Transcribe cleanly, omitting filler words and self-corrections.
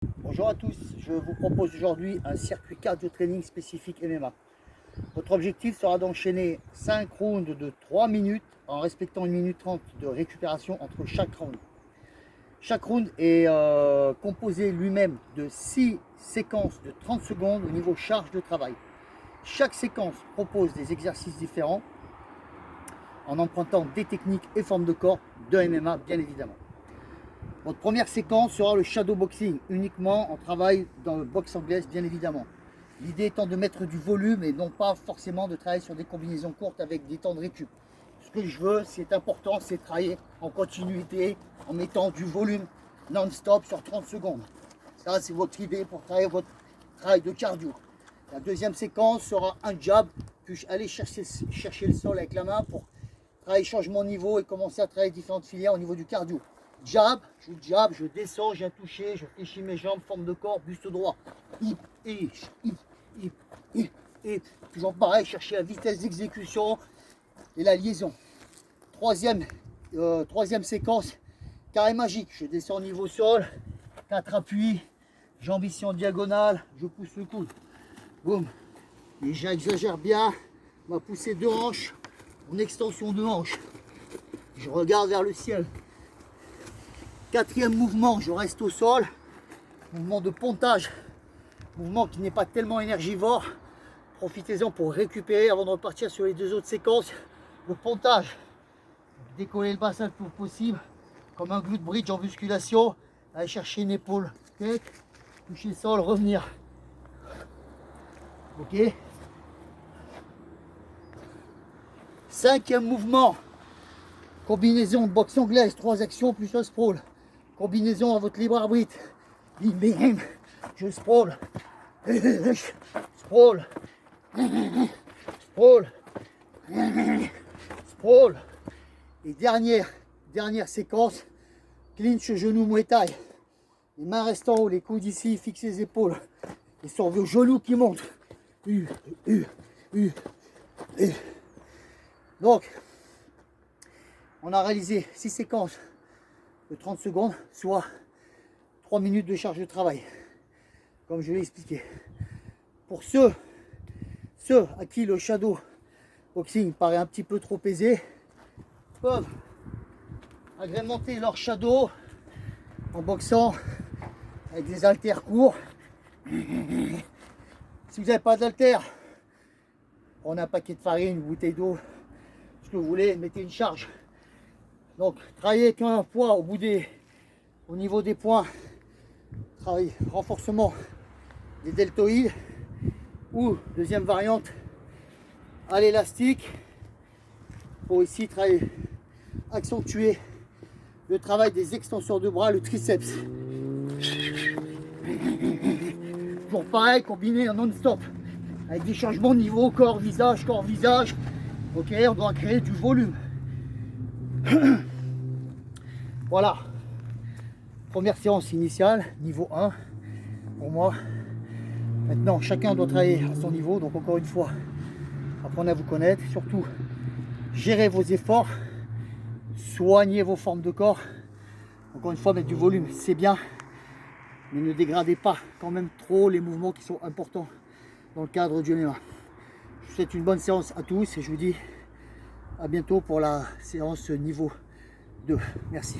Bonjour à tous, je vous propose aujourd'hui un circuit cardio training spécifique MMA. Votre objectif sera d'enchaîner 5 rounds de 3 minutes en respectant 1 minute 30 de récupération entre chaque round. Chaque round est composé lui-même de 6 séquences de 30 secondes au niveau charge de travail. Chaque séquence propose des exercices différents en empruntant des techniques et formes de corps de MMA bien évidemment. Votre première séquence sera le shadow boxing, uniquement en travail dans le boxe anglaise bien évidemment. L'idée étant de mettre du volume et non pas forcément de travailler sur des combinaisons courtes avec des temps de récup. Ce que je veux, c'est important, c'est travailler en continuité, en mettant du volume non-stop sur 30 secondes. Ça, c'est votre idée pour travailler votre travail de cardio. La deuxième séquence sera un jab, puis aller chercher le sol avec la main pour travailler changement de niveau et commencer à travailler différentes filières au niveau du cardio. Jab, je descends, j'ai un toucher, je fléchis mes jambes, forme de corps, buste droit. Toujours pareil, chercher la vitesse d'exécution et la liaison. Troisième séquence, carré magique. Je descends au niveau sol, 4 appuis, jambes ici en diagonale, je pousse le coude. Boum. Et j'exagère bien ma poussée de hanche, mon extension de hanche. Je regarde vers le ciel. Quatrième mouvement, je reste au sol. Mouvement de pontage. Mouvement qui n'est pas tellement énergivore. Profitez-en pour récupérer avant de repartir sur les deux autres séquences. Le pontage. Décoller le bassin le plus possible. Comme un glute bridge en musculation. Aller chercher une épaule, tête. Toucher le sol, revenir. Ok. Cinquième mouvement. Combinaison de boxe anglaise. 3 actions plus un sprawl. Combinaison à votre libre arbitre. Bim, je sprawl. Sprawl. Sprawl. Sprawl. Et dernière séquence. Clinch genou Muay Thai. Les mains restent en haut, les coudes ici, fixez les épaules. Et sur vos genoux qui montent. Donc, on a réalisé 6 séquences de 30 secondes, soit 3 minutes de charge de travail, comme je l'ai expliqué. Pour ceux à qui le shadow boxing paraît un petit peu trop aisé, peuvent agrémenter leur shadow en boxant avec des haltères courts. Si vous n'avez pas d'haltères, prenez un paquet de farine, une bouteille d'eau, ce que vous voulez, mettez une charge. Donc, travailler avec un poids au niveau des points, travailler renforcement des deltoïdes, ou deuxième variante, à l'élastique, pour ici travailler, accentuer le travail des extenseurs de bras, le triceps. Toujours pareil, combiné en non-stop, avec des changements de niveau, corps, visage. Ok, on doit créer du volume. Voilà, première séance initiale, niveau 1 pour moi. Maintenant, chacun doit travailler à son niveau, donc encore une fois, apprenez à vous connaître, surtout gérez vos efforts, soignez vos formes de corps. Encore une fois, mettre du volume, c'est bien, mais ne dégradez pas quand même trop les mouvements qui sont importants dans le cadre du MMA. Je vous souhaite une bonne séance à tous et je vous dis à bientôt pour la séance niveau 2. Merci.